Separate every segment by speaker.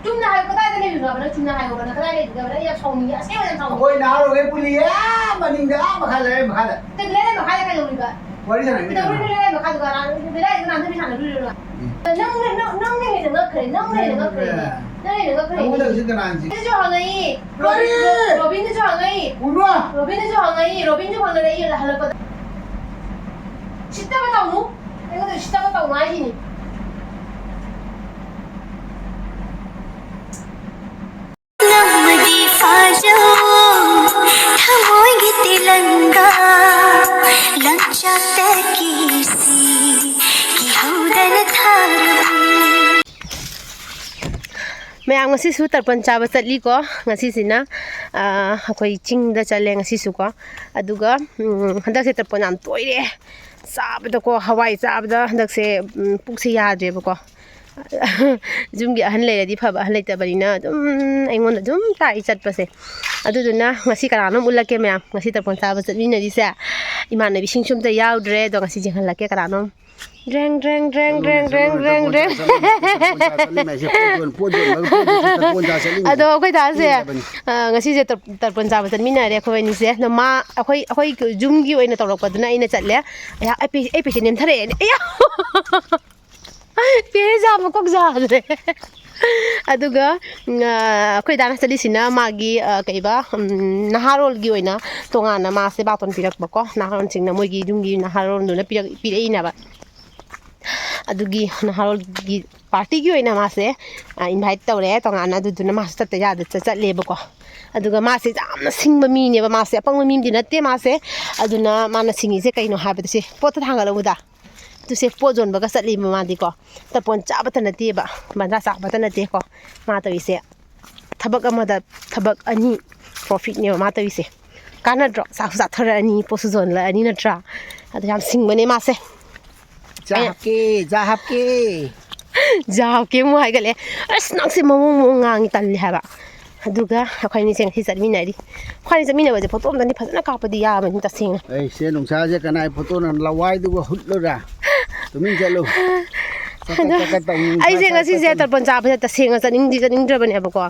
Speaker 1: ꯆꯨꯝꯅ ꯍꯥꯏꯌꯣ ꯀꯗꯥꯏꯗ ꯂꯩꯔꯨꯅꯕꯅ ꯆꯨꯝꯅ ꯍꯥꯏꯌꯣꯕꯅ ꯀꯗꯥꯏ ꯂꯩꯔꯨꯅꯕꯅ ꯌꯥꯝ ꯁꯥꯎꯅꯤꯡꯉꯦ ꯑꯁꯦꯡꯕ ꯌꯥꯝ ꯁꯥꯎꯅꯤꯡꯉꯦ
Speaker 2: ꯑꯩꯈꯣꯏ ꯅꯍꯥꯔꯣꯏ ꯄꯨꯂꯤꯌꯦ ꯃꯅꯤꯡꯗ ꯃꯈꯥ ꯂꯩꯔꯦ ꯃꯈꯥꯗ
Speaker 1: ꯂꯩꯔꯦ ꯃꯈꯥꯗ ꯀꯩꯗꯧꯔꯤꯕ
Speaker 2: ꯋꯥꯔꯤ ꯁꯥꯟꯅꯩ
Speaker 1: ꯀꯩꯗꯧꯔꯤꯕ ꯂꯩꯔꯦ ꯃꯈꯥꯗꯨꯒ ꯂꯩꯔꯦ ꯅꯥꯟꯊꯕꯤ ꯁꯥꯟꯅꯔꯨꯔꯤꯔꯣ ꯅꯪꯅ ꯍꯦꯟꯅ ꯉꯛꯈ꯭ꯔꯦ ꯅꯪꯅ ꯍꯦꯟꯅ ꯉꯛꯈ꯭ꯔꯦ ꯅꯪ ꯍꯦꯟꯅ ꯉꯛꯈ꯭ꯔꯦ
Speaker 2: ꯅꯉꯣꯟꯗꯁꯨ ꯀꯅꯥꯅꯁꯤ
Speaker 1: ꯁꯨ ꯍꯪꯉꯛꯏ ꯔꯣꯕꯤꯟꯁꯨ ꯍꯪꯉꯛꯏ
Speaker 2: ꯎꯕ꯭ꯔꯣ
Speaker 1: ꯔꯣꯕꯤꯟꯁꯨ ꯍꯪꯉꯛꯏ ꯔꯣꯕꯤꯟꯁꯨ ꯍꯪꯅꯔꯛꯏ ꯍꯜꯂꯛꯄꯗ 시다가 나오노? 이거는 시다가 나오노 아니니?
Speaker 3: नमदी फाजो थमोगी तिलंगा लंचा तकीसी की हौदन थार
Speaker 1: ꯃꯌꯥꯝ ꯉꯁꯤꯁꯨ ꯇꯔꯄꯟ ꯆꯥꯕ ꯆꯠꯂꯤꯀꯣ ꯉꯁꯤꯁꯤꯅ ꯑꯩꯈꯣꯏ ꯆꯤꯡꯗ ꯆꯠꯂꯦ ꯉꯁꯤꯁꯨꯀꯣ ꯑꯗꯨꯒ ꯍꯟꯗꯛꯁꯦ ꯇꯔꯄꯟ ꯌꯥꯝ ꯇꯣꯏꯔꯦ ꯆꯥꯕꯗꯀꯣ ꯍꯋꯥꯏ ꯆꯥꯕꯗ ꯍꯟꯗꯛꯁꯦ ꯄꯨꯛꯁꯦ ꯌꯥꯗ꯭ꯔꯦꯕꯀꯣ ꯌꯨꯝꯒꯤ ꯑꯍꯟ ꯂꯩꯔꯗꯤ ꯐꯕ ꯑꯍꯟ ꯂꯩꯇꯕꯅꯤꯅ ꯑꯗꯨꯝ ꯑꯩꯉꯣꯟꯗ ꯑꯗꯨꯝ ꯇꯥꯛꯏ ꯆꯠꯄꯁꯦ ꯑꯗꯨꯗꯨꯅ ꯉꯁꯤ ꯀꯅꯥꯅꯣꯝ ꯎꯠꯂꯛꯀꯦ ꯃꯌꯥꯝ ꯉꯁꯤ ꯇꯔꯄꯟ ꯆꯥꯕ ꯆꯠꯃꯤꯟꯅꯔꯤꯁꯦ ꯏꯃꯥꯟꯅꯕꯤꯁꯤꯡꯁꯨ ꯑꯝꯇ ꯌꯥꯎꯗ꯭ꯔꯦ ꯑꯗꯣ ꯉꯁꯤ ꯌꯦꯡꯍꯜꯂꯛꯀꯦ ꯀꯅꯥꯅꯣꯝ ꯗ꯭ꯔꯦꯡ ꯗ꯭ꯔꯦꯡ ꯗ꯭ꯔꯦꯡ ꯗ꯭ꯔꯦꯡ ꯗ꯭ꯔꯦꯡ ꯗ꯭ꯔꯦꯡ ꯗ꯭ꯔꯦꯡ ꯑꯗꯣ ꯑꯩꯈꯣꯏ ꯗꯥꯁꯦ ꯉꯁꯤꯁꯦ ꯇꯔꯄꯟ ꯆꯥꯕ ꯆꯠꯃꯤꯟꯅꯔꯦ ꯑꯩꯈꯣꯏ ꯑꯅꯤꯁꯦ ꯑꯗꯣ ꯑꯩꯈꯣꯏ ꯌꯨꯝꯒꯤ ꯑꯣꯏꯅ ꯇꯧꯔꯛꯄꯗꯨꯅ ꯑꯩꯅ ꯆꯠꯂꯦ ꯑꯩ ꯄꯦꯁꯦꯟ ꯅꯦꯝꯊꯔꯛꯑꯦꯅꯦ ꯄꯦꯔꯦꯖꯥ ꯃꯀꯣꯛ ꯖꯥꯗ꯭ꯔꯦ ꯑꯗꯨꯒ ꯑꯩꯈꯣꯏ ꯗꯥꯅ ꯆꯠꯂꯤꯁꯤꯅ ꯃꯥꯒꯤ ꯀꯩꯕ ꯅꯍꯥꯔꯣꯜꯒꯤ ꯑꯣꯏꯅ ꯇꯣꯉꯥꯟꯅ ꯃꯥꯁꯦ ꯕꯥꯇꯣꯟ ꯄꯤꯔꯛꯄꯀꯣ ꯅꯍꯥꯔꯣꯜꯁꯤꯡꯅ ꯃꯣꯏꯒꯤ ꯌꯨꯝꯒꯤ ꯅꯍꯥꯔꯣꯜꯗꯨꯅ ꯄꯤꯔꯛꯏꯅꯦꯕ ꯑꯗꯨꯒꯤ ꯅꯍꯥꯔꯣꯜꯒꯤ ꯄꯥꯔꯇꯤꯒꯤ ꯑꯣꯏꯅ ꯃꯥꯁꯦ ꯏꯟꯚꯥꯏꯠ ꯇꯧꯔꯦ ꯇꯣꯉꯥꯟꯅ ꯑꯗꯨꯗꯨꯅ ꯃꯥꯁꯨ ꯆꯠꯇ ꯌꯥꯗ ꯆꯠꯂꯦꯕꯀꯣ ꯑꯗꯨꯒ ꯃꯥꯁꯦ ꯌꯥꯝꯅ ꯁꯤꯡꯕ ꯃꯤꯅꯦꯕ ꯃꯥꯁꯦ ꯑꯄꯪꯕ ꯃꯤꯗꯤ ꯅꯠꯇꯦ ꯃꯥꯁꯦ ꯑꯗꯨꯅ ꯃꯥꯅ ꯁꯤꯡꯉꯤꯁꯦ ꯀꯩꯅꯣ ꯍꯥꯏꯕꯗ ꯁꯤ ꯄꯣꯠꯇ ꯊꯥꯡꯒꯠꯂꯛꯎꯗ ꯇꯨꯁꯦ ꯄꯣꯠ ꯌꯣꯟꯕꯒ ꯆꯠꯂꯤꯕ ꯃꯥꯗꯤꯀꯣ ꯇꯔꯄꯟ ꯆꯥꯕꯇ ꯅꯠꯇꯦꯕ ꯕꯟꯗꯥ ꯆꯥꯕꯇ ꯅꯠꯇꯦꯀꯣ ꯃꯥ ꯇꯧꯔꯤꯁꯦ ꯊꯕꯛ ꯑꯃꯗ ꯊꯕꯛ ꯑꯅꯤ ꯄ꯭ꯔꯣꯐꯤꯠꯅꯦꯕ ꯃꯥ ꯇꯧꯔꯤꯁꯦ ꯀꯥꯟꯅꯗ꯭ꯔꯣ ꯆꯥꯛꯁꯨ ꯆꯥꯊꯔꯛꯑꯅꯤ ꯄꯣꯠꯁꯨ ꯌꯣꯜꯂꯛꯑꯅꯤ ꯅꯠꯇ꯭ꯔꯥ ꯑꯗꯣ ꯌꯥꯝ ꯁꯤꯡꯕꯅꯦ ꯃꯥꯁꯦ
Speaker 2: ꯍꯥꯞꯀꯦ
Speaker 1: ꯑꯃꯨꯛ ꯍꯥꯏꯒꯠꯂꯦ ꯑꯁ ꯅꯪꯁꯦ ꯃꯑꯣꯡ ꯉꯥꯡꯉꯤ ꯇꯜꯂꯦ ꯍꯥꯏꯕ ꯑꯗꯨꯒ ꯑꯩꯈꯣꯏ ꯑꯅꯤꯁꯦ ꯉꯁꯤ ꯆꯠꯃꯤꯟꯅꯔꯤ ꯑꯩꯈꯣꯏ ꯆꯠꯃꯤꯟꯅꯕꯁꯦ ꯐꯣꯇꯣ ꯑꯝꯇꯪꯗꯤ ꯐꯖꯅ ꯀꯥꯞꯄꯗꯤ ꯌꯥꯕꯅꯤ ꯇꯁꯦꯡꯅ
Speaker 2: ꯑꯩꯁꯦ ꯅꯨꯡꯁꯥꯁꯦ ꯀꯅꯥꯏ ꯐꯣꯇꯣꯅ ꯂꯋꯥꯏꯗꯨꯒ ꯍꯨꯠꯂꯨꯔꯥ ꯇꯨꯃꯤꯟ ꯆꯠꯂꯨ
Speaker 1: ꯑꯩꯁꯦ ꯉꯁꯤꯁꯦ ꯇꯔꯄꯟ ꯆꯥꯕꯁꯦ ꯇꯁꯦꯡꯅ ꯆꯠꯅꯤꯡꯗ꯭ꯔꯕꯅꯦꯕꯀꯣ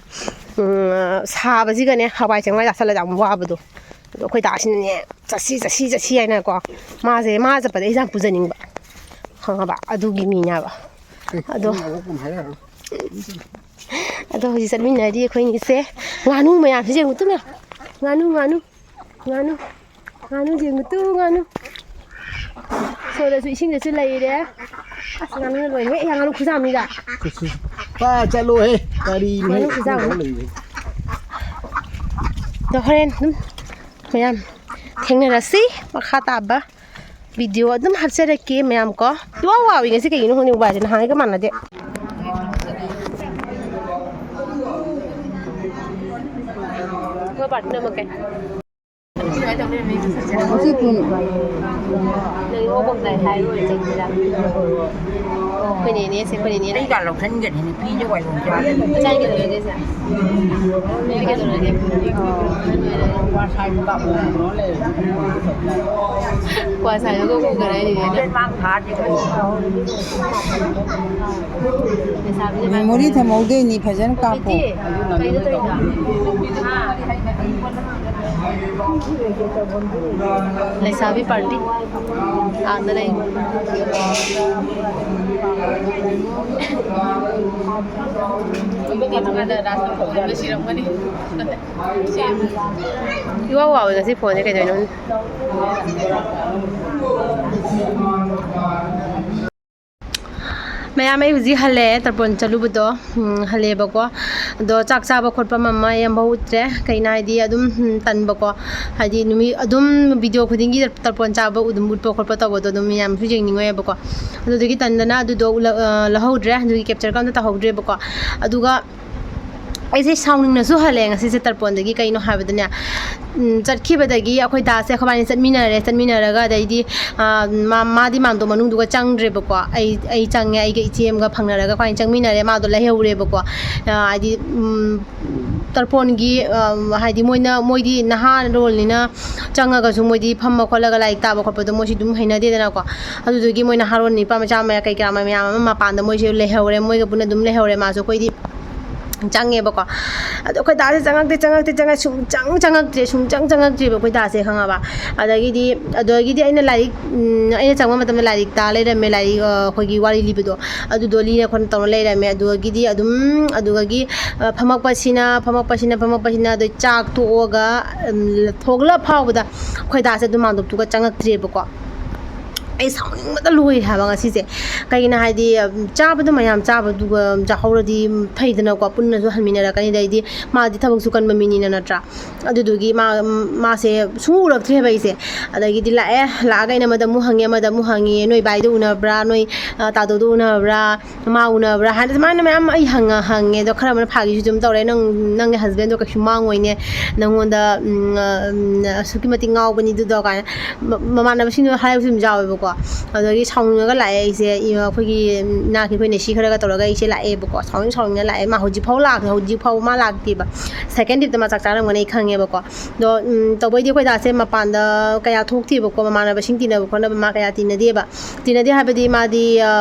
Speaker 1: ꯁꯥꯕꯁꯤꯒꯅꯦ ꯍꯋꯥꯏ ꯆꯦꯡꯋꯥꯏ ꯆꯥꯁꯜꯂꯒ ꯌꯥꯝ ꯋꯥꯕꯗꯣ ꯑꯗꯣ ꯑꯩꯈꯣꯏ ꯗꯥꯁꯤꯅꯅꯦ ꯆꯠꯁꯤ ꯍꯥꯏꯅꯀꯣ ꯃꯥ ꯆꯠꯄꯗ ꯑꯩꯁꯦ ꯌꯥꯝ ꯄꯨꯖꯅꯤꯡꯕ ꯈꯪꯉꯕ ꯑꯗꯨꯒꯤ ꯃꯤꯅꯦꯕ ꯑꯗꯣ ꯍꯧꯖꯤꯛ ꯆꯠꯃꯤꯟꯅꯔꯤ ꯑꯩꯈꯣꯏꯅꯤꯁꯦ ꯉꯥꯅꯨ ꯃꯌꯥꯝꯁꯦ ꯌꯦꯡꯉꯨꯇꯨꯅꯦ ꯉꯥꯅꯨ ꯌꯦꯡꯉꯨꯇꯨ ꯉꯥꯅꯨ ꯁꯣꯗꯁꯨ ꯏꯁꯤꯡꯗꯁꯨ ꯂꯩꯔꯦ ꯑꯁ ꯉꯥꯅꯨꯅ ꯂꯣꯏꯔꯦ ꯉꯥꯅꯨ ꯈꯨꯖꯥꯝꯅꯤꯗ
Speaker 2: ꯆꯠꯂꯣꯍꯦ ꯀꯔꯤꯅꯣ
Speaker 1: ꯉꯥꯅꯨ ꯈꯨꯖꯥꯝꯅꯤ ꯑꯗꯣ ꯍꯣꯔꯦꯟ ꯑꯗꯨꯝ ꯃꯌꯥꯝ ꯊꯦꯡꯅꯔꯁꯤ ꯃꯈꯥ ꯇꯥꯕ ꯚꯤꯗꯤꯑꯣ ꯑꯗꯨꯝ ꯍꯥꯞꯆꯔꯛꯀꯦ ꯃꯌꯥꯝ ꯀꯣ ꯏꯋꯥ ꯋꯥꯎꯏ ꯉꯁꯤ ꯀꯩꯒꯤꯅꯣ ꯈꯪꯗꯦ ꯋꯥꯁꯦ ꯅꯍꯥꯟꯒꯩꯒ ꯃꯥꯟꯅꯗꯦ ꯄꯥꯔꯇꯤ ꯅꯝꯃꯛꯀꯦ ꯑꯩꯈꯣꯏ ꯅꯦꯅꯦꯁꯦ
Speaker 4: ꯑꯩꯒ ꯂꯧꯁꯟꯒꯅꯤꯅꯦ ꯐꯤꯁꯦ ꯋꯥꯏꯔꯣꯡ ꯃꯦꯃꯣꯔꯤ ꯊꯝꯍꯧꯗꯣꯏꯅꯤ ꯐꯖꯅ ꯀꯥꯞꯄꯣ
Speaker 1: ꯂꯩꯁꯥꯕꯤ ꯄꯥꯔꯇꯤ ꯑꯥꯗ ꯂꯩ 이와 와우 이거 보내 그대로 ꯃꯌꯥꯝ ꯑꯩ ꯍꯧꯖꯤꯛ ꯍꯜꯂꯛꯑꯦ ꯇꯔꯄꯟ ꯆꯠꯂꯨꯕꯗꯣ ꯍꯜꯂꯛꯑꯦꯕꯀꯣ ꯑꯗꯣ ꯆꯥꯛ ꯆꯥꯕ ꯈꯣꯠꯄ ꯃꯃꯥ ꯌꯥꯝꯕ ꯎꯠꯇ꯭ꯔꯦ ꯀꯩꯅꯣ ꯍꯥꯏꯗꯤ ꯑꯗꯨꯝ ꯇꯟꯕꯀꯣ ꯍꯥꯏꯗꯤ ꯅꯨꯃꯤꯠ ꯑꯗꯨꯝ ꯚꯤꯗꯤꯑꯣ ꯈꯨꯗꯤꯡꯒꯤ ꯇꯔꯄꯟ ꯆꯥꯕ ꯑꯗꯨꯝ ꯎꯠꯄ ꯈꯣꯠꯄ ꯇꯧꯕꯗꯣ ꯑꯗꯨꯝ ꯃꯌꯥꯝꯁꯨ ꯌꯦꯡꯅꯤꯡꯉꯣꯏꯕꯀꯣ ꯑꯗꯨꯗꯒꯤ ꯇꯟꯗꯅ ꯑꯗꯨꯗꯣ ꯂꯧꯍꯧꯗ꯭ꯔꯦ ꯑꯗꯨꯒꯤ ꯀꯦꯞꯆꯔꯒ ꯑꯝꯇ ꯇꯧꯍꯧꯗ꯭ꯔꯦꯕꯀꯣ ꯑꯗꯨꯒ ꯑꯩꯁꯦ ꯁꯥꯎꯅꯤꯡꯅꯁꯨ ꯍꯜꯂꯛꯑꯦ ꯉꯁꯤꯁꯦ ꯇꯔꯄꯟꯗꯒꯤ ꯀꯩꯅꯣ ꯍꯥꯏꯕꯗꯅꯦ ꯆꯠꯈꯤꯕꯗꯒꯤ ꯑꯩꯈꯣꯏ ꯗꯥꯁꯦ ꯑꯩꯈꯣꯏꯕꯥꯅꯤ ꯆꯠꯃꯤꯟꯅꯔꯒ ꯑꯗꯩꯗꯤ ꯃꯥꯗꯤ ꯃꯥꯡꯗꯣ ꯃꯅꯨꯡꯗꯨꯒ ꯆꯪꯗ꯭ꯔꯦꯕꯀꯣ ꯑꯩ ꯆꯪꯉꯦ ꯑꯩꯒ ꯏꯆꯦ ꯑꯃꯒ ꯐꯪꯅꯔꯒ ꯑꯩꯈꯣꯏꯅꯤ ꯆꯪꯃꯤꯟꯅꯔꯦ माꯗꯣ ꯂꯩꯍꯧꯔꯦꯕꯀꯣ ꯍꯥꯏꯗꯤ ꯇꯔꯄꯣꯟꯒꯤ ꯍꯥꯏꯗꯤ ꯃꯣꯏꯗꯤ ꯅꯍꯥꯔꯣꯜꯅꯤꯅ ꯆꯪꯉꯒꯁꯨ ꯃꯣꯏꯗꯤ ꯐꯝꯃ ꯈꯣꯠꯂꯒ ꯂꯥꯏꯔꯤꯛ ꯇꯥꯕ ꯈꯣꯠꯄꯗꯣ ꯃꯣꯏꯁꯤ ꯑꯗꯨꯝ ꯍꯩꯅꯗꯦꯗꯅꯀꯣ ꯑꯗꯨꯗꯨꯒꯤ ꯃꯣꯏ ꯅꯍꯥꯔꯣꯜ ꯅꯨꯄꯥ ꯃꯆꯥ ꯀꯩ ꯀꯌꯥ ꯃꯌꯥꯝ ꯑꯃ ꯃꯄꯥꯟꯗ ꯃꯣꯏꯁꯦ ꯂꯩꯍꯧꯔꯦ ꯃꯣꯏꯒ ꯄꯨꯟꯅ ꯑꯗꯨꯝ ꯂꯩꯍꯧꯔꯦ ꯃꯥꯁꯨ ꯑꯩꯈꯣꯏꯗꯤ ꯆꯪꯉꯦꯕꯀꯣ ꯑꯗꯣ ꯑꯩꯈꯣꯏ ꯗꯥꯁꯦ ꯆꯪꯉꯛꯇ꯭ꯔꯦ ꯁꯨꯡꯆꯪꯉꯛꯇ꯭ꯔꯦꯕ ꯑꯩꯈꯣꯏ ꯗꯥꯁꯦ ꯈꯪꯉꯕ ꯑꯗꯒꯤꯗꯤ ꯑꯩꯅ ꯂꯥꯏꯔꯤꯛ ꯑꯩꯅ ꯆꯪꯕ ꯃꯇꯝꯗ ꯂꯥꯏꯔꯤꯛ ꯇꯥ ꯂꯩꯔꯝꯃꯦ ꯂꯥꯏꯔꯤꯛ ꯑꯩꯈꯣꯏꯒꯤ ꯋꯥꯔꯤ ꯂꯤꯕꯗꯣ ꯑꯗꯨꯗꯣ ꯂꯤꯔ ꯈꯣꯠꯅ ꯇꯧꯔ ꯂꯩꯔꯝꯃꯦ ꯑꯗꯨꯗꯒꯤ ꯐꯝꯃꯛꯄꯁꯤꯅ ꯑꯗꯩ ꯆꯥꯛ ꯇꯣꯛꯑꯒ ꯊꯣꯛꯂꯛ ꯐꯥꯎꯕꯗ ꯑꯩꯈꯣꯏ ꯗꯥꯁꯦ ꯑꯗꯨꯝ ꯃꯥꯡꯗꯣꯞꯇꯨꯒ ꯆꯪꯉꯛꯇ꯭ꯔꯦꯕꯀോ ꯑꯩ ꯁꯥꯎꯅꯤꯡꯕꯗ ꯂꯣꯏꯔꯦ ꯍꯥꯏꯕ ꯉꯁꯤꯁꯦ ꯀꯩꯒꯤꯅꯣ ꯍꯥꯏꯗꯤ ꯆꯥꯕꯗꯣ ꯃꯌꯥꯝ ꯆꯥꯕꯗꯨꯒ ꯆꯥꯍꯧꯔꯗꯤ ꯐꯩꯗꯅꯀꯣ ꯄꯨꯟꯅꯁꯨ ꯍꯟꯃꯤꯟꯅꯔꯛꯀꯅꯤ ꯑꯗꯩꯗꯤ ꯃꯥꯗꯤ ꯊꯕꯛꯁꯨ ꯀꯟꯕ ꯃꯤꯅꯤꯅ ꯅꯠꯇ꯭ꯔꯥ ꯑꯗꯨꯗꯨꯒꯤ ꯃꯥꯁే ꯁꯨꯡꯎ ꯎꯔꯛꯇ꯭ꯔꯦꯕ ꯑꯩꯁꯦ ꯑꯗꯒꯤꯗꯤ ꯂꯥꯛꯑꯒ ꯑꯩꯅ ꯑꯃꯗ ꯑꯃꯨꯛ ꯍꯪꯉꯦ ꯅꯣꯏ ꯕꯥꯏꯗꯣ ꯎꯅꯕ꯭ꯔꯥ ꯅꯣꯏ ꯇꯥꯗꯣꯗꯣ ꯎꯅꯕ꯭ꯔꯥ ꯃꯥ ꯎꯅꯕ꯭ꯔꯥ ꯍꯥꯏꯅ ꯁꯨꯃꯥꯏꯅ ꯃꯌꯥꯝ ꯑꯩ ꯍꯪꯉꯦ ꯑꯗꯣ ꯈꯔ ꯑꯃꯅ ꯐꯥꯒꯤꯁꯨ ꯑꯗꯨꯝ ꯇꯧꯔꯦ ꯅꯪꯒꯤ ꯍꯁꯕꯦꯟꯗꯣ ꯀꯩꯁꯨ ꯃꯥꯡꯉꯣꯏꯅꯦ ꯅꯪꯉꯣꯟꯗ ꯑꯁꯨꯛꯀꯤ ꯃꯇꯤꯛ ꯉꯥꯎꯕꯅꯤ ꯑꯗꯨꯗꯣ ꯀꯥꯏꯅ ꯃꯃꯥꯟꯅꯕꯁꯤꯡꯗꯣ ꯍꯥꯏꯕꯁꯨ ꯑꯗꯨꯝ ꯌꯥꯎꯋꯦꯕꯀꯣ ꯑꯗꯒꯤ ꯁꯥꯎꯅꯤꯡꯉꯒ ꯂꯥꯛꯑꯦ ꯑꯩꯁꯦ ꯑꯩꯈꯣꯏꯒꯤ ꯏꯅꯥꯛꯀꯤ ꯑꯩꯈꯣꯏ ꯅꯦꯁꯤ ꯈꯔꯒ ꯇꯧꯔꯒ ꯑꯩꯁꯦ ꯂꯥꯛꯑꯦꯕꯀꯣ ꯁꯥꯎꯅꯤꯡꯅ ꯂꯥꯛꯑꯦ ꯃꯥ ꯍꯧꯖꯤꯛꯐꯥꯎ ꯃꯥ ꯂꯥꯛꯇꯦꯕ ꯁꯦꯀꯦꯟ ꯗꯦꯠꯇ ꯃꯥ ꯆꯥꯛ ꯆꯥꯔꯝꯒꯅꯤ ꯑꯩ ꯈꯪꯉꯦꯕꯀꯣ ꯑꯗꯣ ꯇꯧꯕꯩꯗꯤ ꯑꯩꯈꯣꯏ ꯗꯥꯁꯦ ꯃꯄꯥꯟꯗ ꯀꯌా ꯊꯣꯛꯇꯦꯕꯀꯣ ꯃꯃꯥꯟꯅꯕꯁꯤꯡ ꯇꯤꯟꯅꯕ ꯈꯣꯠꯅꯕ ꯃꯥ ꯀꯌా ꯇꯤꯟꯅꯗꯦ ꯍꯥꯏꯕꯗꯤ ꯃꯥꯗꯤ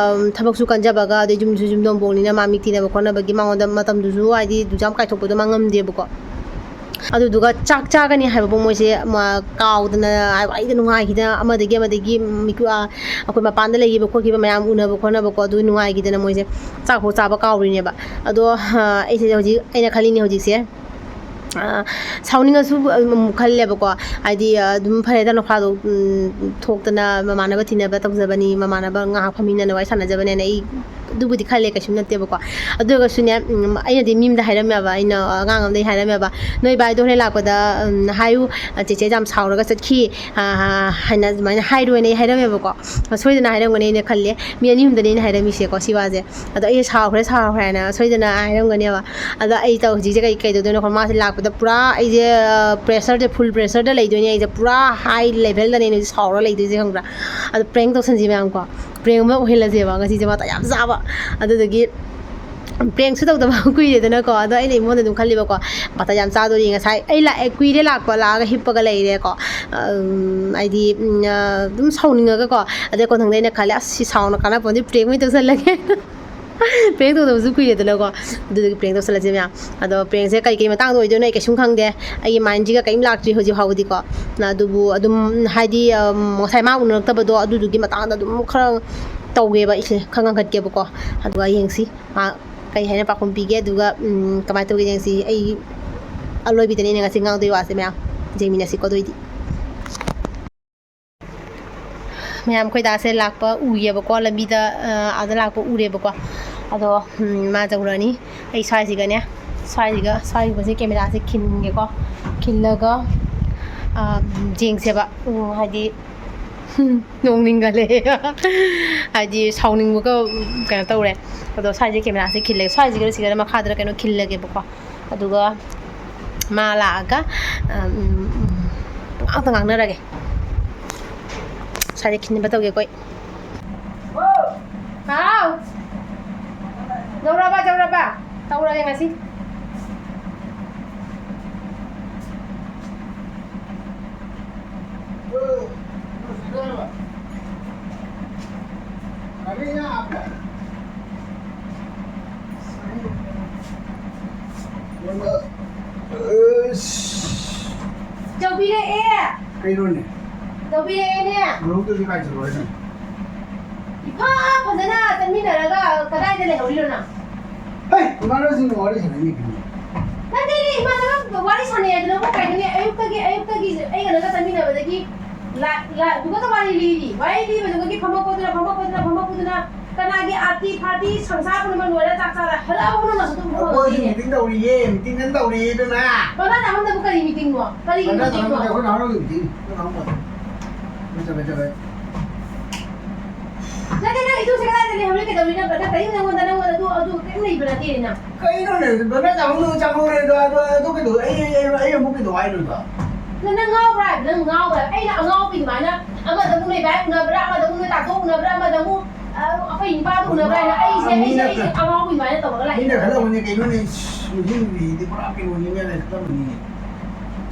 Speaker 1: ꯊꯕꯛꯁꯨ ꯀꯟꯖꯕꯒ ꯑꯗꯩ ꯌꯨꯝꯊꯣꯡꯕꯣꯛꯅꯤꯅ ꯃꯥ ꯃꯤ ꯇꯤꯟꯅꯕ ꯈꯣꯠꯅꯕꯒꯤ ꯃꯉꯣꯟꯗ ꯃꯇꯝꯗꯨꯁꯨ ꯍꯥꯏꯗꯤ ꯌꯥꯝ ꯀꯥꯏꯊꯣꯛꯄꯗꯣ ꯃꯥ ꯉꯝꯗꯦꯕꯀோ ꯑꯗꯨꯗꯨꯒ ꯆꯥꯛ ꯆꯥꯒꯅꯤ ꯍꯥꯏꯕꯕꯨ ꯃꯣꯏꯁꯦ ꯀꯥꯎꯗꯅ ꯑꯩꯗ ꯅꯨꯡꯉꯥꯏꯈꯤꯗꯅ ꯑꯃꯗꯒꯤ ꯑꯩꯈꯣই ꯃꯄꯥꯟꯗ ꯂꯩꯈꯤꯕ ꯈꯣꯠꯈꯤꯕ ꯃꯌꯥꯝ ꯎꯅꯕ ꯈꯣꯠꯅꯕꯀꯣ ꯑꯗꯨ ꯅꯨꯡꯉꯥꯏꯈꯤꯗꯅ ꯃꯣꯏꯁꯦ ꯆꯥꯛꯐꯥꯎ ꯆꯥꯕ ꯀꯥꯎꯔꯤꯅꯦꯕ ꯑꯗꯣ ꯑꯩꯁꯦ ꯍꯧꯖꯤꯛ ꯑꯩꯅ ꯈꯜꯂꯤꯅꯦ ꯍꯧꯖꯤꯛꯁꯦ ꯁꯥꯎꯅꯤꯡꯉꯁꯨ ꯑꯃꯨꯛ ꯈꯜꯂꯦꯕꯀꯣ ꯍꯥꯏꯗꯤ ꯑꯗꯨꯝ ꯐꯔꯦꯗ ꯅꯣꯡꯐꯥꯗꯣꯛ ꯊꯣꯛꯇꯅ ꯃꯃꯥꯟꯅꯕ ꯇꯤꯟꯅꯕ ꯇꯧꯖꯕꯅꯤ ꯃꯃꯥꯟꯅꯕ ꯉꯥꯏꯍꯥꯛ ꯐꯝꯃꯤꯟꯅꯅ ꯋꯥꯔꯤ ꯁꯥꯟꯅꯖꯕꯅꯦꯅ ꯑꯩ ꯑꯗꯨꯕꯨꯗꯤ ꯈꯜꯂꯦ ꯀꯩꯁꯨ ꯅꯠꯇꯦꯕꯀꯣ ꯑꯗꯨ ꯑꯣꯏꯔꯒꯁꯨꯅꯦ ꯑꯩꯅꯗꯤ ꯃꯤꯝꯗ ꯍꯥꯏꯔꯝꯃꯦꯕ ꯑꯩꯅ ꯑꯉꯥꯡ ꯑꯃꯗꯒꯤ ꯍꯥꯏꯔꯝꯃꯦꯕ ꯅꯣꯏ ꯕꯥꯏꯗꯣ ꯍꯣꯔꯦꯟ ꯂꯥꯛꯄꯗ ꯍꯥꯏꯌꯨ ꯆꯦꯆꯦ ꯌꯥꯝ ꯁꯥꯎꯔꯒ ꯆꯠꯈꯤ ꯍꯥꯏꯅ ꯑꯗꯨꯃꯥꯏꯅ ꯍꯥꯏꯔꯣꯏꯅ ꯑꯩ ꯍꯥꯏꯔꯝꯃꯦꯕꯀோ ꯁꯣꯏꯗꯅ ꯍꯥꯏꯔꯝꯒꯅꯤ ꯑꯩꯅ ꯈꯜꯂꯦ ꯃꯤ ꯑꯅꯤ ꯑꯍꯨꯝꯗꯅꯤ ꯑꯩꯅ ꯍꯥꯏꯔꯝꯃꯤꯁꯦꯀꯣ ꯁꯤ ꯋꯥꯁꯦ ꯑꯗꯣ ꯑꯩꯁꯦ ꯁꯥꯎꯈ꯭ꯔꯦ ꯍꯥꯏꯅ ꯁꯣꯏꯗꯅ ꯍꯥꯏꯔꯝꯒꯅꯦꯕ ꯑꯗꯣ ꯑꯩ ꯍꯧꯖꯤꯛꯁꯦ ꯀꯩꯗꯧꯗꯣꯏꯅꯣ ꯃꯥꯁꯦ ꯂꯥꯛꯄꯗ ꯄꯨꯔꯥ ꯑꯩꯁꯦ ꯐꯨꯜ ꯄ꯭ꯔꯦꯁꯔꯗ ꯂꯩꯗꯣꯏꯅꯦ ꯑꯩꯁꯦ ꯄꯨꯔꯥ ꯍꯥꯏ ꯂꯦꯚꯦꯜꯗꯅꯦ ꯑꯩꯅ ꯁꯥꯎꯔꯒ ꯂꯩꯗꯣꯏꯁꯦ ꯈꯪꯕ꯭ꯔꯥ ꯑꯗꯣ ꯄ꯭ꯔꯦꯡ ꯇꯧꯁꯟꯁꯤ ꯃꯌꯥꯝꯀꯣ ꯄ꯭ꯔꯦꯡ ꯑꯃ ꯑꯣꯏꯍꯜꯂꯁꯦꯕ ꯉꯁꯤꯁꯦ ꯃꯥꯇ ꯌꯥꯝ ꯆꯥꯕ ꯑꯗꯨꯗꯒꯤ ꯄ꯭ꯔꯦꯡꯁꯨ ꯇꯧꯗꯕ ꯀꯨꯏꯔꯦꯗꯅꯀꯣ ꯑꯗꯣ ꯑꯩꯅ ꯑꯩꯉꯣꯟꯗ ꯑꯗꯨꯝ ꯈꯜꯂꯤꯕꯀꯣ ꯃꯇ ꯌꯥꯝ ꯆꯥꯗꯣꯔꯤ ꯉꯁꯥꯏ ꯑꯩ ꯀꯨꯏꯔꯦ ꯂꯥꯛꯑꯒ ꯍꯤꯞꯄꯒ ꯂꯩꯔꯦꯀꯣ ꯍꯥꯏꯗꯤ ꯑꯗꯨꯝ ꯁꯥꯎꯅꯤꯡꯉꯒꯀꯣ ꯑꯗꯩ ꯀꯣꯟꯊꯪꯗ ꯑꯩꯅ ꯈꯜꯂꯦ ꯑꯁ ꯁꯤ ꯁꯥꯎꯅ ꯀꯥꯟꯅꯕꯗꯤ ꯄ꯭ꯔꯦꯡ ꯑꯣꯏꯅ ꯇꯧꯁꯜꯂꯒꯦ ꯄ꯭ꯔꯦꯡ ꯇꯧꯗꯕꯁꯨ ꯀꯨꯏꯔꯦꯗꯅꯀꯣ ꯑꯗꯨꯗꯒꯤ ꯄ꯭ꯔꯦꯡ ꯇꯧꯁꯜꯂꯁꯦ ꯃꯌꯥꯝ ꯑꯗꯣ ꯄ꯭ꯔꯦꯡꯁꯦ ꯀꯩ ꯃꯇꯥꯡꯗ ꯑꯣꯏꯗꯣꯏꯅꯣ ꯑꯩ ꯀꯩꯁꯨꯝ ꯈꯪꯗꯦ ꯑꯩꯒꯤ ꯃꯥꯏꯟꯁꯤꯒ ꯀꯔꯤꯝ ꯂꯥꯛꯇ꯭ꯔꯤ ꯍꯧꯖꯤꯛ ꯐꯥꯎꯕꯗꯤꯀꯣ ꯑꯗꯨꯕꯨ ꯑꯗꯨꯝ ꯍꯥꯏꯗꯤ ꯉꯁꯥꯏ ꯃꯥ ꯎꯅꯔꯛꯇꯕꯗꯣ ꯑꯗꯨꯗꯨꯒꯤ ꯃꯇꯥꯡꯗ ꯑꯗꯨꯝ ꯈꯔ ꯇꯧꯒꯦꯕ ꯑꯩꯁꯦ ꯈꯪꯍꯟꯒꯠꯀꯦꯕꯀꯣ ꯑꯗꯨꯒ ꯌꯦꯡꯁꯤ ꯃꯥ ꯀꯩ ꯍꯥꯏꯅ ꯄꯥꯎꯈꯨꯝ ꯄꯤꯒꯦ ꯑꯗꯨꯒ ꯀꯃꯥꯏꯅ ꯇꯧꯒꯦ ꯌꯦꯡꯁꯤ ꯑꯩ ꯑꯂꯣꯏꯕꯤꯗꯅꯤ ꯑꯩꯅ ꯉꯁꯤ ꯉꯥꯡꯗꯣꯏ ꯋꯥꯁꯦ ꯃꯌꯥꯝ ꯌꯦꯡꯃꯤꯟꯅꯁꯤꯀꯣ ꯑꯗꯨꯏꯗꯤ ꯃꯌꯥꯝ ꯑꯩꯈꯣꯏ ꯗꯥꯁꯦ ꯂꯥꯛꯄ ꯎꯏꯌꯦꯕꯀꯣ ꯂꯝꯕꯤꯗ ꯑꯥꯗ ꯂꯥꯛꯄ ꯎꯔꯦꯕꯀꯣ ꯑꯗꯣ ꯃꯥ ꯇꯧꯔꯅꯤ ꯑꯩ ꯁ꯭ꯋꯥꯏꯒꯤꯁꯦ ꯀꯦꯃꯦꯔꯥꯁꯦ ꯈꯤꯟꯒꯦꯀꯣ ꯈꯤꯜꯂꯒ ꯌꯦꯡꯁꯦꯕ ꯍꯥꯏꯗꯤ ꯅꯣꯡꯅꯤꯡꯒꯂꯦ ꯍꯥꯏꯗꯤ ꯁꯥꯎꯅꯤꯡꯕꯒ ꯀꯩꯅꯣ ꯇꯧꯔꯦ ꯑꯗꯣ ꯁ꯭ꯋꯥꯏꯁꯦ ꯀꯦꯃꯦꯔꯥꯁꯦ ꯈꯤꯜꯂꯒꯦ ꯁ꯭ꯋꯥꯏꯁꯤꯒ ꯃꯈꯥꯗ ꯀꯩꯅꯣ ꯈꯤꯜꯂꯒꯦꯕꯀꯣ ꯑꯗꯨꯒ ꯃꯥ ꯂꯥꯛꯑꯒ ꯉꯥꯛꯇ ꯉꯥꯡꯅꯔꯒꯦ ꯁ꯭ꯋꯥꯏꯗ ꯈꯤꯟꯅꯕ ꯇꯧꯒꯦꯀꯣ ꯍꯥꯎ ꯌꯧꯔꯕ ꯇꯧꯔꯒꯦ ꯉꯁꯤ ꯇꯧꯕꯤꯔꯛꯑꯦ
Speaker 2: ꯀꯩꯅꯣꯅꯦ
Speaker 1: ꯇꯧꯕꯤꯔꯛꯑꯦꯅꯦ
Speaker 2: ꯒ꯭ꯔꯨꯞꯇꯗꯤ ꯀꯥꯏ ꯆꯠꯂꯣꯏꯅꯦ
Speaker 1: ꯐꯖꯅ ꯆꯠꯃꯤꯟꯅꯔꯒ ꯀꯗꯥꯏꯗ ꯂꯩꯍꯧꯔꯤꯅꯣ ꯅꯪ
Speaker 2: ꯍꯩ ꯏꯃꯥꯟꯅꯕꯁꯤꯡꯒ ꯋꯥꯔꯤ ꯁꯥꯟꯅꯩꯅꯤ ꯀꯩꯅꯣ
Speaker 1: ꯅꯠꯇꯦꯅꯦ ꯏꯃꯥꯟꯅꯕ ꯋꯥꯔꯤ ꯁꯥꯟꯅꯩ ꯑꯗꯨꯅꯕꯨ ꯀꯩꯅꯣꯅꯦ ꯑꯌꯨꯛꯇꯒꯤ ꯑꯩꯒ ꯅꯪꯒ ꯆꯠꯃꯤꯟꯅꯕꯗꯒꯤ ꯗꯨꯒꯇ ꯋꯥꯔꯤ ꯂꯤꯕꯗꯨꯒꯤ ꯐꯝꯃꯛꯄꯗꯨꯅ ꯀꯅꯥꯒꯤ ꯑꯥꯔꯇꯤ ꯐꯥꯔꯇꯤ ꯁꯪꯁꯥꯔ ꯄꯨꯝꯅꯃꯛ ꯂꯣꯏꯔ ꯆꯥꯛ ꯆꯥꯔ ꯍꯜꯂꯛꯑꯕꯅ ꯃꯁꯨ ꯑꯗꯨꯝ
Speaker 2: ꯑꯩꯈꯣꯏꯁꯨ ꯃꯤꯇꯤꯡ ꯇꯧꯔꯤꯌꯦ ꯃꯤꯇꯤꯡ ꯀꯟꯅ ꯇꯧꯔꯤꯌꯦꯗꯅ
Speaker 1: ꯕꯅꯥ ꯅꯥꯃꯟꯗꯕꯨ ꯀꯔꯤ ꯃꯤꯇꯤꯡꯅꯣ ꯀꯔꯤꯒꯤ ꯃꯤꯇꯤꯡꯅꯣ
Speaker 2: ꯑꯩꯈꯣꯏ ꯅꯍꯥꯟꯒꯤ ꯃꯤꯇꯤꯡ ꯆꯠꯂꯦ
Speaker 1: ꯅꯠꯇꯦ ꯅꯪ ꯏꯇꯨꯁꯦ ꯀꯗꯥꯏꯗ ꯂꯩꯍꯧꯔꯤ ꯀꯩꯗꯧꯔꯤꯅꯣ ꯀꯔꯤꯝ ꯅꯪꯉꯣꯟꯗ ꯑꯗꯨ ꯀꯔꯤꯝ ꯂꯩꯕ ꯅꯠꯇꯦ ꯅꯪ
Speaker 2: ꯀꯩꯅꯣꯅꯦ ꯕꯅꯥ ꯆꯥꯍꯧꯔꯦꯗꯣ ꯑꯗꯨ ꯀꯩꯗꯧ ꯑꯩ ꯑꯃꯨꯛ ꯀꯩꯗꯧ ꯍꯥꯏꯅꯣꯕ
Speaker 1: ꯅꯪ ꯉꯥꯎꯕ꯭ꯔꯥ ꯍꯥꯏꯕ ꯅꯪ ꯉꯥꯎꯕ꯭ꯔꯥ ꯑꯩꯅ ꯑꯉꯥꯎꯕꯤ ꯑꯗꯨꯃꯥꯏꯅ ꯑꯃꯗ ꯑꯃꯨꯛ ꯅꯣꯏ ꯚꯥꯏ ꯎꯅꯕ꯭ꯔꯥ ꯑꯃꯗ ꯑꯃꯨꯛ ꯅꯣꯏ ꯇꯥꯊꯣꯛ ꯎꯅꯕ꯭ꯔꯥ ꯑꯃꯗ ꯑꯃꯨꯛ ꯑꯩꯈꯣꯏ ꯅꯨꯄꯥꯗꯨ ꯎꯅꯕ꯭ꯔꯥ ꯍꯥꯏꯅ ꯑꯩꯁꯦ ꯑꯉꯥꯎꯕꯤ ꯑꯗꯨꯃꯥꯏꯅ ꯇꯧꯔꯒ ꯂꯥꯛꯏ
Speaker 2: ꯃꯤꯅ ꯈꯜꯂꯝꯕꯅꯤ ꯀꯩꯅꯣꯅꯦ ꯅꯨꯄꯤꯗꯤ ꯄꯨꯔꯥ ꯀꯩꯅꯣꯅꯤꯅꯦ ꯈꯜꯂꯝꯕꯅꯤꯅꯦ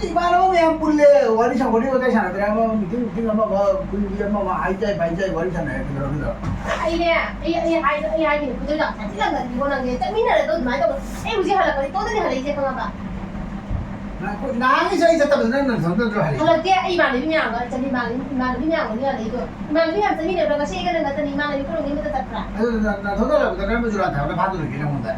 Speaker 2: 이만하면 그냥 불래 와리 참 거리가 되잖아. 그러면 미팅 아마 불리 아마 아이자이 바이자이 와리 잖아요. 그러면.
Speaker 1: အဲ့ဒီအဲ့ဟိုင်းကိုတို့တော့တိလက်ကဒီကောနငယ်တမင်းနဲ့တော့ဒီမှာတော့အဲ့လူကြီးဟာလာကိုတိုးတဲ့ဟာလေးချက်ခါပါ
Speaker 2: 나이 저기 있었다면 나는 성도 좀 하리.
Speaker 1: ဟလာကဲအိမ်မှာလေးမြောင်တော့တမီမာလေးမြောင်ကိုလည်းလေးတော့ဒီမှာလေးမြောင်တမီနဲ့တော့ရှိကနေတော့တမီမာလေးကိုလည်းမတက်တာ
Speaker 2: 나 돈을 그러면 줄 알아. 나 봐도 이렇게 나온다.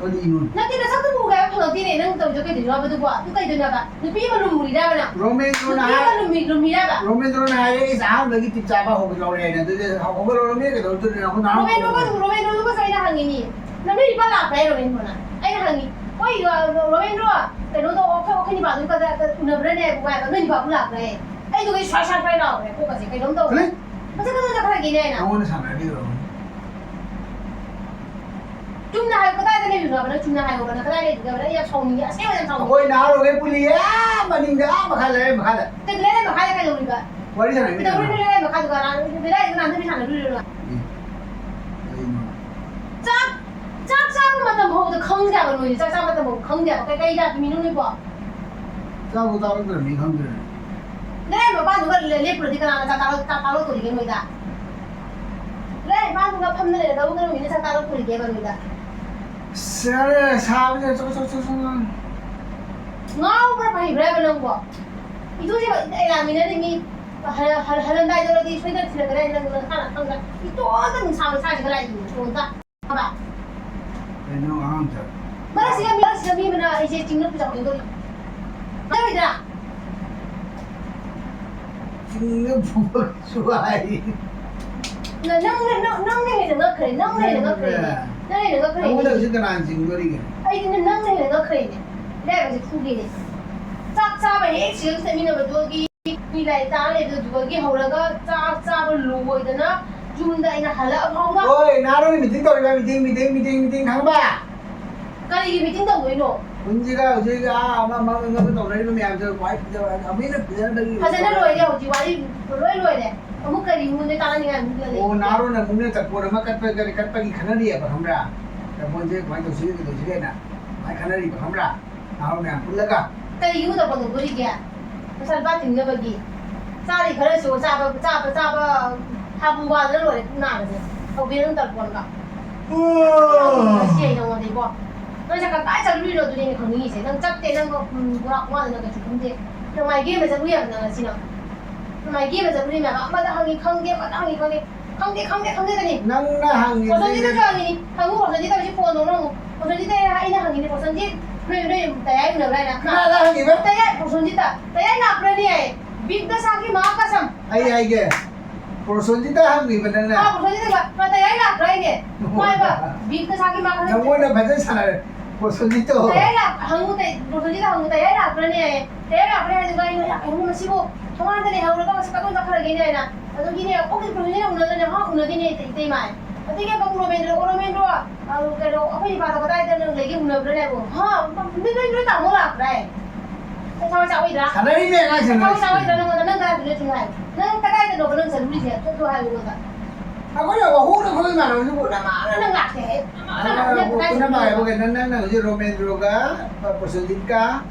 Speaker 2: 어디 이문.
Speaker 1: 那这个啥都不该，碰到地里能走就给地上不都过，都该就那个，你别个弄米的吧？
Speaker 2: 로맨으로
Speaker 1: 你
Speaker 2: 나
Speaker 1: 别个弄米的吧？
Speaker 2: 로맨으로 나에게 상 여기 뒷잡아 호기 나오래. 근데 호기 로맨이 너들이랑 나.
Speaker 1: 罗梅罗个谁的行业呢？那没一般拉来罗梅罗呢？哎，行业，我一个罗梅罗，在罗都我看你把那个那不是那不管，那你把不拉来，哎，都给刷刷快了，我可是给弄到。
Speaker 2: 그래?
Speaker 1: 我这个都在看给你呢。
Speaker 2: 강원에 사나요?
Speaker 1: 좀 나할 거다 되네 누가 그래 좀 나할 거다 그래 누가 그래 야 총이 야 세워야 총.
Speaker 2: 거기 나로 왜 불리야? 마님가 막할래 막할래.
Speaker 1: 근데 그래 막 하야 가 우리가.
Speaker 2: 머리잖아.
Speaker 1: 근데 우리 그래 막 가지고 나 그래 이거 안 되면 안 되려. 짝 싸움만 보고도坑掉 了짝 싸움만 보고 坑掉 cái ra mình nuôi bỏ.
Speaker 2: 싸우고 싸우고 미 강들.
Speaker 1: 그래 뭐 봐 누가 레프로 디가 나 따로 돌리게 뭐이다. 그래 봐 누가 팜네 너무 그러면 이제 따로 돌리게 버립니다.
Speaker 2: 쎄 사업이 저저저저
Speaker 1: ngáo bữa phải ra bên qua itu sih ai làm mình nên mi halan dai rồi đi suy nghĩ cái này là không cái itu ada mình sao cái này chúng ta apa
Speaker 2: nó ăn thật.
Speaker 1: mana sih kami mana isi cinggu tu cakap itu apa itu
Speaker 2: chính buộc xuôi.
Speaker 1: nang này đừng có cười nang này đừng có cười
Speaker 2: không có được chứ cái nào chính có đi kìa.
Speaker 1: ai thì nang này đừng có cười đây là cái khu gì chắc sao vậy hết sự sẽ mình là đôi khi đi lại ta lại đôi khi hầu là có chắc lùi đó nó chung đây là hả lỡ không đó
Speaker 2: ôi 나로 미팅 또 이거 미팅 강 봐.
Speaker 1: cái gì mình tính tổng với nổ
Speaker 2: 문제가 저희가 아마 막 이거 또 내리면 저 와이프 저 아미는 그냥 저기.
Speaker 1: thật ra nó lùi đi hồi chỉ qua đi lùi đấy không có cái gì muốn người ta như này
Speaker 2: 오 나로는 문에 잡고 막 깜빡이 가나리야 봐 함라. 먼저 많이 도시게 도시게나. 많이 가나리 봐 함라. 나오면 불러가.
Speaker 1: cái gì cũng tập vào cái gì kìa nó sao bắt tình cái gì sao thì cái số sao ham qua nó lùi cũng nào rồi không biết nó tập vào cả nó chơi nó đi qua nó chắc cái tại sao lùi rồi tụi này không nghĩ gì nó chắc tên nó học qua nó cái chuyện không thế nó mày kia mà sao lùi à nó xin nào mày kia mà sao lùi mà đã hàng không kia cái gì
Speaker 2: 낭나 항이.
Speaker 1: 버선지도 저기 한국 버선지도 혹시 보노는 버선지도 아이나 항이네 버선지 그래 대야 이거 그래
Speaker 2: 나나 항이 왜?
Speaker 1: 대야 버선지다 대야 나 그러니 빅더 사기 마카삼
Speaker 2: 아이 이게. 보선지다 항이 bener.
Speaker 1: 아 버선지다 대야 나 그러니 뭐야 빅더 사기 마카삼
Speaker 2: 정원에 받은 사람 보선지도.
Speaker 1: 대야 나 한국 대 버선지다 한국 대야 나 그러니 대야 나 그래 누가 이거 야 이거 마시고 정한테 하루가 스카도 작하게 되나 아주 기네 어디 버선지는 오늘은 하 오늘이 때 말 어떻게 그 로맨으로 아 그래도 어디 봐도 그다이 되는 얘기 오늘 그래고 하 근데 다 몰라 그래 sao sao vậy đó
Speaker 2: 가나리네 가잖아.
Speaker 1: sao vậy đó nó cái gì thế này nó cái đồ nó sẽ lùi gì tôi hay luôn đó
Speaker 2: 아 그래 뭐 호는 거기 말하는 거 뭐라 말.
Speaker 1: nó ngạc thế
Speaker 2: 그나 말 보겠는 이제 로맨으로가 보선지가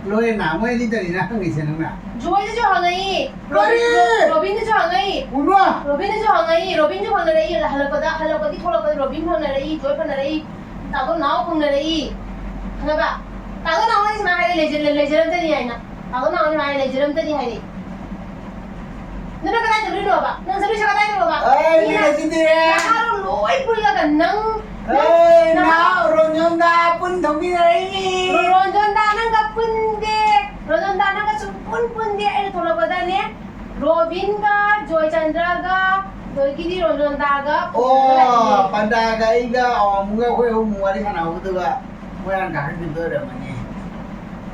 Speaker 2: 로에 나무에 니들이나 항이 되는나.
Speaker 1: 조이도 좋아하네
Speaker 2: 그래.
Speaker 1: 로빈도 좋아하네
Speaker 2: 우와.
Speaker 1: 로빈도 좋아하네 로빈도 좋아하네 할거다 토라거다 로빈 좋아하네 조이 좋아하네 나도 나오 좋아하네 하나 봐 나도 나오지 마 레저럼 때리 하이나 나도 나오지 마 레저럼 때리 하이니 너는 그다 들으러 봐 너는 소리 저다 들으러 봐
Speaker 2: 에이 니가 진짜.
Speaker 1: 하루 로이 뿌리가 능
Speaker 2: 에이 나 론전다 뿐 동비네.
Speaker 1: 론전다는 가 뿐데 론전다는 가 뿐데 에 돌아보다네 로빈가 조이찬드라가 너희끼리 론전다가
Speaker 2: 오 반다가 이가 뭔가 거기 뭐가리 하나 오더가 뭐야 가는 거라마니.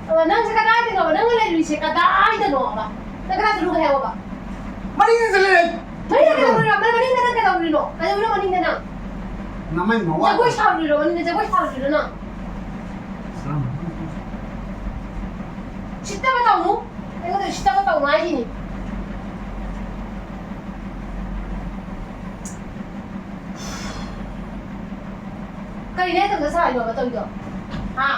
Speaker 1: nang sekadai tengok nang le sekadai tengok ba nak kata dulu kayak apa
Speaker 2: 마리는 살래.
Speaker 1: mari nak kata dulu ada dulu mari nak
Speaker 2: 나만 뭐
Speaker 1: jago tahu dulu mari jago tahu dulu nak cerita apa tahu nu enggak tahu cerita apa tahu mai ni kali ni tu saya apa tahu tu ha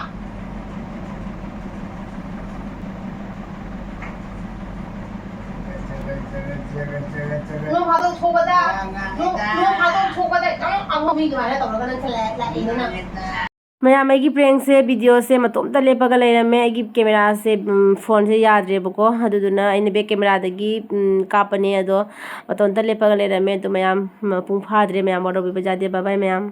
Speaker 1: น้องพาต้องโชว์ก็ได้น้องพาต้องโชว์ก็ได้ต้องเอาพอมีกันมาแล้วต่อแล้วก็นั่นแหละเองนะ ꯃꯌꯥꯝ ꯑꯩꯒꯤ ꯄ꯭ꯔꯦꯡꯁꯦ ꯚꯤꯗꯤꯑꯣꯁꯦ ꯃꯇꯣꯝꯇ ꯂꯦꯞꯄꯒ ꯂꯩꯔꯝꯃꯦ ꯑꯩꯒꯤ ꯀꯦꯃꯦꯔꯥꯁꯦ ꯐꯣꯟꯁꯦ ꯌꯥꯗ꯭ꯔꯦꯕꯀꯣ ꯑꯗꯨꯗꯨꯅ ꯑꯩꯅ bag ꯀꯦꯃꯦꯔꯥꯗꯒꯤ ꯀꯥꯞꯄꯅꯦ ꯑꯗꯣ ꯃꯇꯣꯝꯇ ꯂꯦꯞꯄꯒ ꯂꯩꯔꯝꯃꯦ ꯑꯗꯣ ꯃꯌꯥꯝ ꯃꯄꯨꯡ ꯐꯥꯗ꯭ꯔꯦ ꯃꯌꯥꯝ ꯋꯥꯔꯧꯕꯤꯕ ꯌꯥꯗꯦ ꯕꯥꯏ ꯕꯥꯏ ꯃꯌꯥꯝ